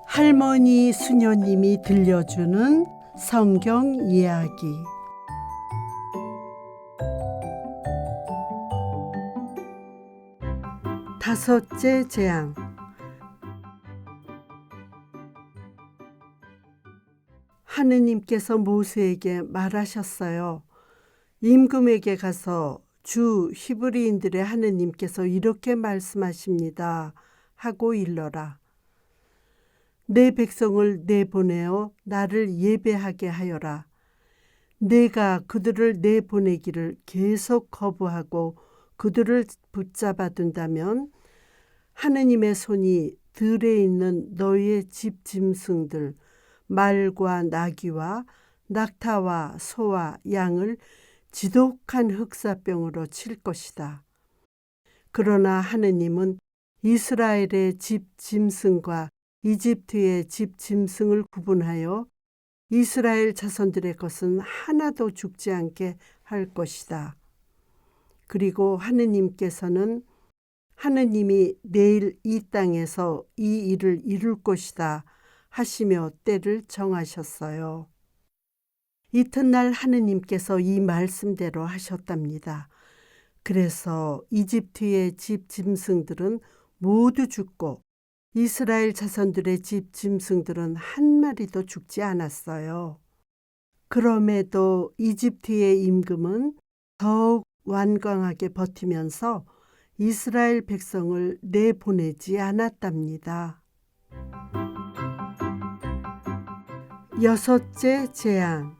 할머니 수녀님이 들려주는 성경 이야기. 다섯째 재앙. 하느님께서 모세에게 말하셨어요. 임금에게 가서 주 히브리인들의 하느님께서 이렇게 말씀하십니다 하고 일러라. 내 백성을 내보내어 나를 예배하게 하여라. 내가 그들을 내보내기를 계속 거부하고 그들을 붙잡아 둔다면 하느님의 손이 들에 있는 너희의 집 짐승들 말과 나귀와 낙타와 소와 양을 지독한 흑사병으로 칠 것이다. 그러나 하느님은 이스라엘의 집 짐승과 이집트의 집 짐승을 구분하여 이스라엘 자손들의 것은 하나도 죽지 않게 할 것이다. 그리고 하느님께서는 하느님이 내일 이 땅에서 이 일을 이룰 것이다 하시며 때를 정하셨어요. 이튿날 하느님께서 이 말씀대로 하셨답니다. 그래서 이집트의 집 짐승들은 모두 죽고 이스라엘 자손들의 집 짐승들은 한 마리도 죽지 않았어요. 그럼에도 이집트의 임금은 더욱 완강하게 버티면서 이스라엘 백성을 내보내지 않았답니다. 여섯째 재앙.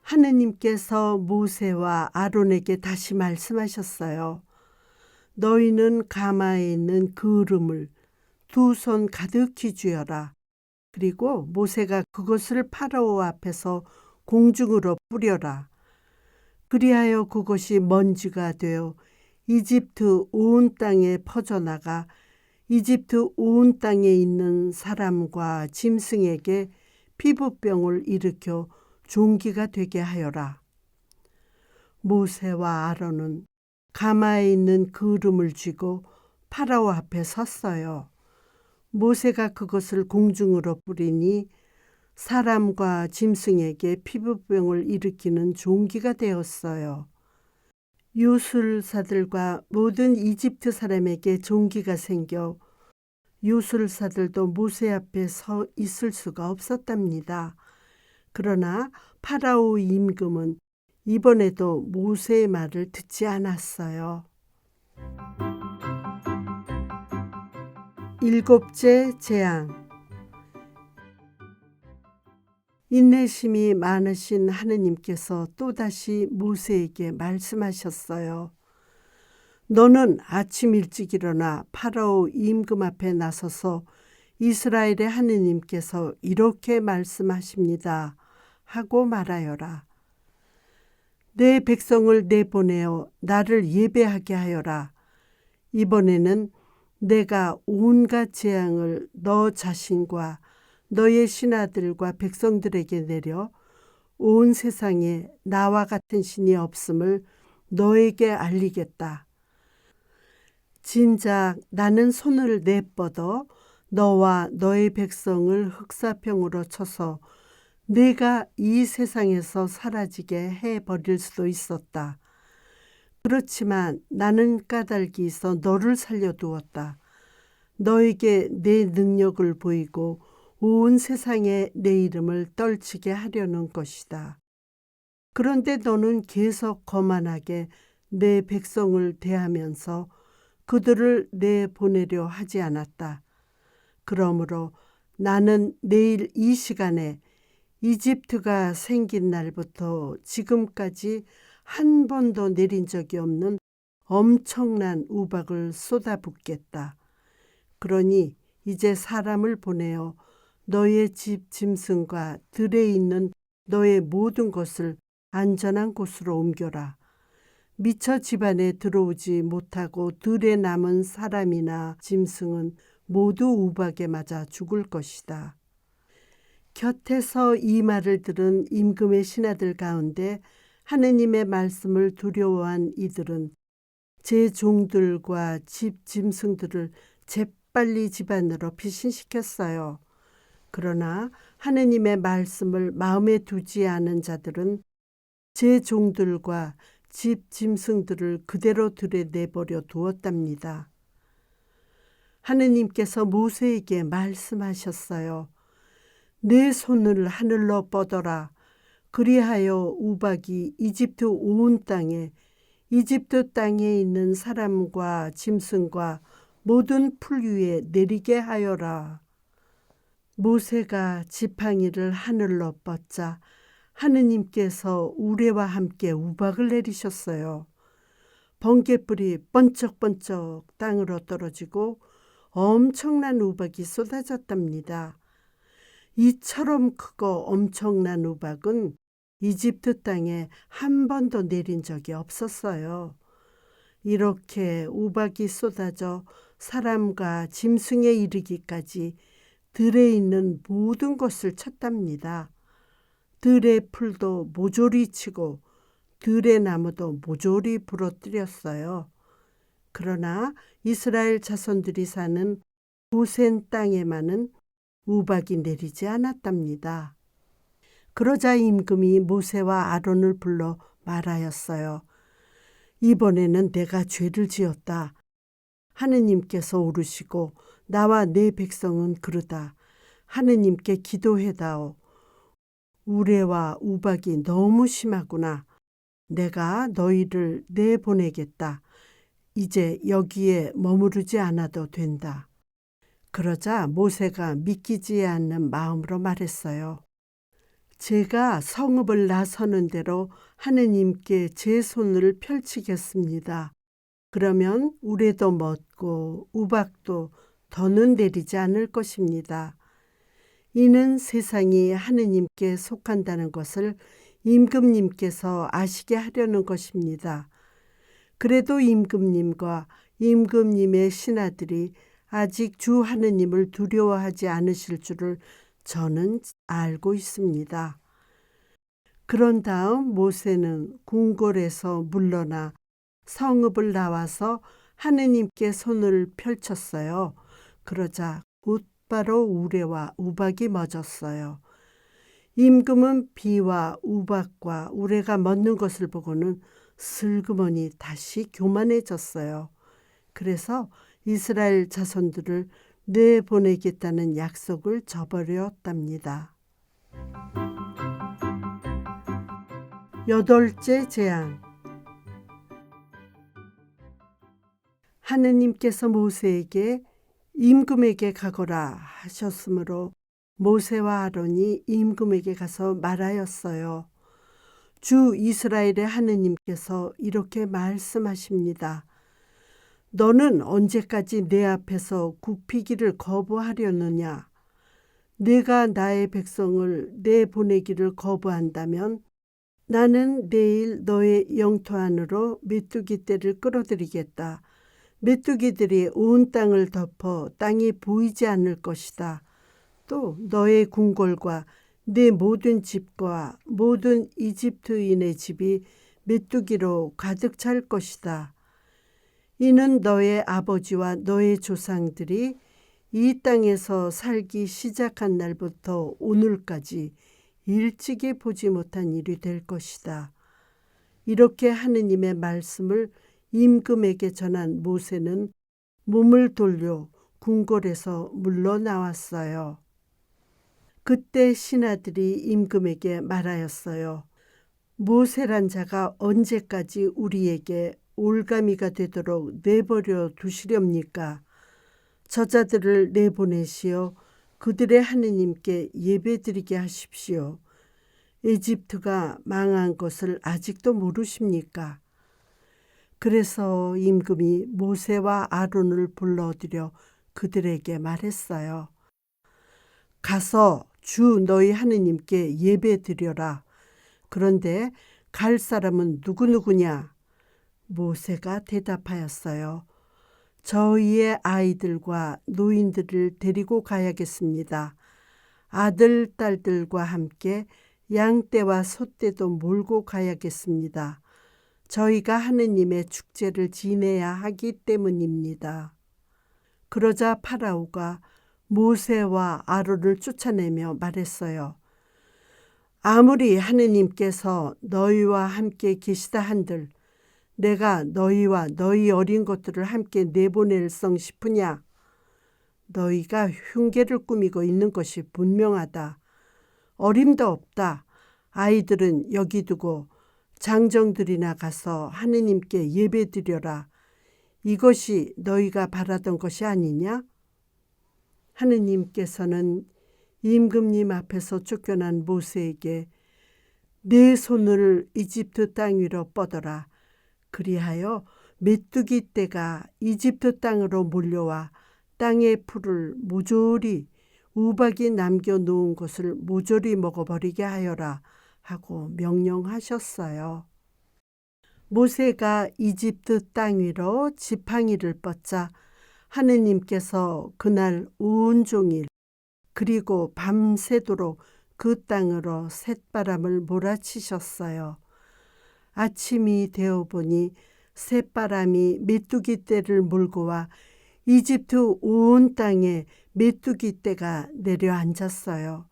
하느님께서 모세와 아론에게 다시 말씀하셨어요. 너희는 가마에 있는 그름을 두 손 가득히 쥐어라. 그리고 모세가 그것을 파라오 앞에서 공중으로 뿌려라. 그리하여 그것이 먼지가 되어 이집트 온 땅에 퍼져나가 이집트 온 땅에 있는 사람과 짐승에게 피부병을 일으켜 종기가 되게 하여라. 모세와 아론은 가마에 있는 그름을 쥐고 파라오 앞에 섰어요. 모세가 그것을 공중으로 뿌리니 사람과 짐승에게 피부병을 일으키는 종기가 되었어요. 요술사들과 모든 이집트 사람에게 종기가 생겨 요술사들도 모세 앞에 서 있을 수가 없었답니다. 그러나 파라오 임금은 이번에도 모세의 말을 듣지 않았어요. 일곱째 재앙. 인내심이 많으신 하느님께서 또다시 모세에게 말씀하셨어요. 너는 아침 일찍 일어나 파라오 임금 앞에 나서서 이스라엘의 하느님께서 이렇게 말씀하십니다 하고 말하여라. 내 백성을 내보내어 나를 예배하게 하여라. 이번에는 내가 온갖 재앙을 너 자신과 너의 신하들과 백성들에게 내려 온 세상에 나와 같은 신이 없음을 너에게 알리겠다. 진작 나는 손을 내뻗어 너와 너의 백성을 흑사병으로 쳐서 내가 이 세상에서 사라지게 해버릴 수도 있었다. 그렇지만 나는 까닭이 있어 너를 살려두었다. 너에게 내 능력을 보이고 온 세상에 내 이름을 떨치게 하려는 것이다. 그런데 너는 계속 거만하게 내 백성을 대하면서 그들을 내보내려 하지 않았다. 그러므로 나는 내일 이 시간에 이집트가 생긴 날부터 지금까지 한 번도 내린 적이 없는 엄청난 우박을 쏟아붓겠다. 그러니 이제 사람을 보내어 너의 집 짐승과 들에 있는 너의 모든 것을 안전한 곳으로 옮겨라. 미처 집안에 들어오지 못하고 들에 남은 사람이나 짐승은 모두 우박에 맞아 죽을 것이다. 곁에서 이 말을 들은 임금의 신하들 가운데 하느님의 말씀을 두려워한 이들은 제 종들과 집 짐승들을 재빨리 집 안으로 피신시켰어요. 그러나 하느님의 말씀을 마음에 두지 않은 자들은 제 종들과 집 짐승들을 그대로 들에 내버려 두었답니다. 하느님께서 모세에게 말씀하셨어요. 내 손을 하늘로 뻗어라. 그리하여 우박이 이집트 온 땅에 이집트 땅에 있는 사람과 짐승과 모든 풀 위에 내리게 하여라. 모세가 지팡이를 하늘로 뻗자 하느님께서 우레와 함께 우박을 내리셨어요. 번개불이 번쩍번쩍 땅으로 떨어지고 엄청난 우박이 쏟아졌답니다. 이처럼 크고 엄청난 우박은 이집트 땅에 한 번도 내린 적이 없었어요. 이렇게 우박이 쏟아져 사람과 짐승에 이르기까지 들에 있는 모든 것을 쳤답니다. 들의 풀도 모조리 치고 들의 나무도 모조리 부러뜨렸어요. 그러나 이스라엘 자손들이 사는 고센 땅에만은 우박이 내리지 않았답니다. 그러자 임금이 모세와 아론을 불러 말하였어요. 이번에는 내가 죄를 지었다. 하느님께서 오르시고 나와 내 백성은 그르다. 하느님께 기도해다오. 우레와 우박이 너무 심하구나. 내가 너희를 내보내겠다. 이제 여기에 머무르지 않아도 된다. 그러자 모세가 믿기지 않는 마음으로 말했어요. 제가 성읍을 나서는 대로 하느님께 제 손을 펼치겠습니다. 그러면 우레도 멎고 우박도 더는 내리지 않을 것입니다. 이는 세상이 하느님께 속한다는 것을 임금님께서 아시게 하려는 것입니다. 그래도 임금님과 임금님의 신하들이 아직 주 하느님을 두려워하지 않으실 줄을 저는 알고 있습니다. 그런 다음 모세는 궁궐에서 물러나 성읍을 나와서 하느님께 손을 펼쳤어요. 그러자 곧바로 우레와 우박이 멎었어요. 임금은 비와 우박과 우레가 멎는 것을 보고는 슬그머니 다시 교만해졌어요. 그래서 이스라엘 자손들을 내보내겠다는 약속을 저버렸답니다. 8째 재앙. 하느님께서 모세에게 임금에게 가거라 하셨으므로 모세와 아론이 임금에게 가서 말하였어요. 주 이스라엘의 하느님께서 이렇게 말씀하십니다. 너는 언제까지 내 앞에서 굽히기를 거부하려느냐? 내가 나의 백성을 내보내기를 거부한다면 나는 내일 너의 영토 안으로 메뚜기 떼를 끌어들이겠다. 메뚜기들이 온 땅을 덮어 땅이 보이지 않을 것이다. 또 너의 궁궐과 내 모든 집과 모든 이집트인의 집이 메뚜기로 가득 찰 것이다. 이는 너의 아버지와 너의 조상들이 이 땅에서 살기 시작한 날부터 오늘까지 일찍이 보지 못한 일이 될 것이다. 이렇게 하느님의 말씀을 임금에게 전한 모세는 몸을 돌려 궁궐에서 물러나왔어요. 그때 신하들이 임금에게 말하였어요. 모세란 자가 언제까지 우리에게 올가미가 되도록 내버려 두시렵니까? 저자들을 내보내시어 그들의 하느님께 예배드리게 하십시오. 에집트가 망한 것을 아직도 모르십니까? 그래서 임금이 모세와 아론을 불러들여 그들에게 말했어요. 가서 주 너희 하느님께 예배드려라. 그런데 갈 사람은 누구누구냐? 모세가 대답하였어요. 저희의 아이들과 노인들을 데리고 가야겠습니다. 아들, 딸들과 함께 양떼와 소떼도 몰고 가야겠습니다. 저희가 하느님의 축제를 지내야 하기 때문입니다. 그러자 파라오가 모세와 아론을 쫓아내며 말했어요. 아무리 하느님께서 너희와 함께 계시다 한들 내가 너희와 너희 어린 것들을 함께 내보낼성 싶으냐? 너희가 흉계를 꾸미고 있는 것이 분명하다. 어림도 없다. 아이들은 여기 두고 장정들이나 가서 하느님께 예배드려라. 이것이 너희가 바라던 것이 아니냐? 하느님께서는 임금님 앞에서 쫓겨난 모세에게 내 손을 이집트 땅 위로 뻗어라. 그리하여 메뚜기 떼가 이집트 땅으로 몰려와 땅의 풀을 모조리 우박이 남겨놓은 것을 모조리 먹어버리게 하여라 하고 명령하셨어요. 모세가 이집트 땅 위로 지팡이를 뻗자 하느님께서 그날 온종일 그리고 밤새도록 그 땅으로 쇳바람을 몰아치셨어요. 아침이 되어 보니 쇳바람이 메뚜기 떼를 몰고 와 이집트 온 땅에 메뚜기 떼가 내려앉았어요.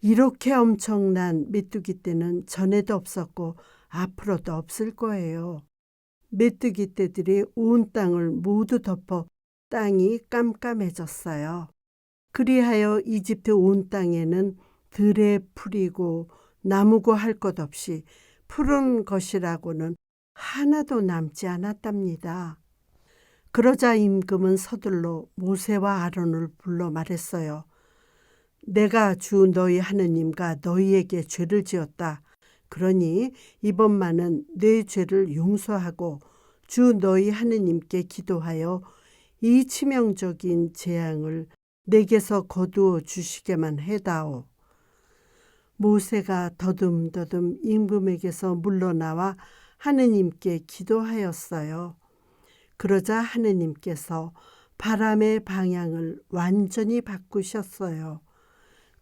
이렇게 엄청난 메뚜기 떼는 전에도 없었고 앞으로도 없을 거예요. 메뚜기 떼들이 온 땅을 모두 덮어 땅이 깜깜해졌어요. 그리하여 이집트 온 땅에는 들에 풀이고 나무고 할 것 없이 푸른 것이라고는 하나도 남지 않았답니다. 그러자 임금은 서둘러 모세와 아론을 불러 말했어요. 내가 주 너희 하느님과 너희에게 죄를 지었다. 그러니 이번만은 내 죄를 용서하고 주 너희 하느님께 기도하여 이 치명적인 재앙을 내게서 거두어 주시게만 해다오. 모세가 더듬더듬 임금에게서 물러나와 하느님께 기도하였어요. 그러자 하느님께서 바람의 방향을 완전히 바꾸셨어요.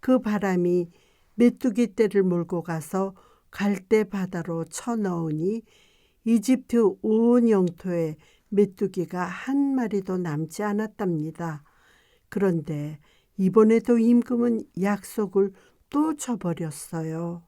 그 바람이 메뚜기 떼를 몰고 가서 갈대 바다로 쳐넣으니 이집트 온 영토에 메뚜기가 한 마리도 남지 않았답니다. 그런데 이번에도 임금은 약속을 또 저버렸어요.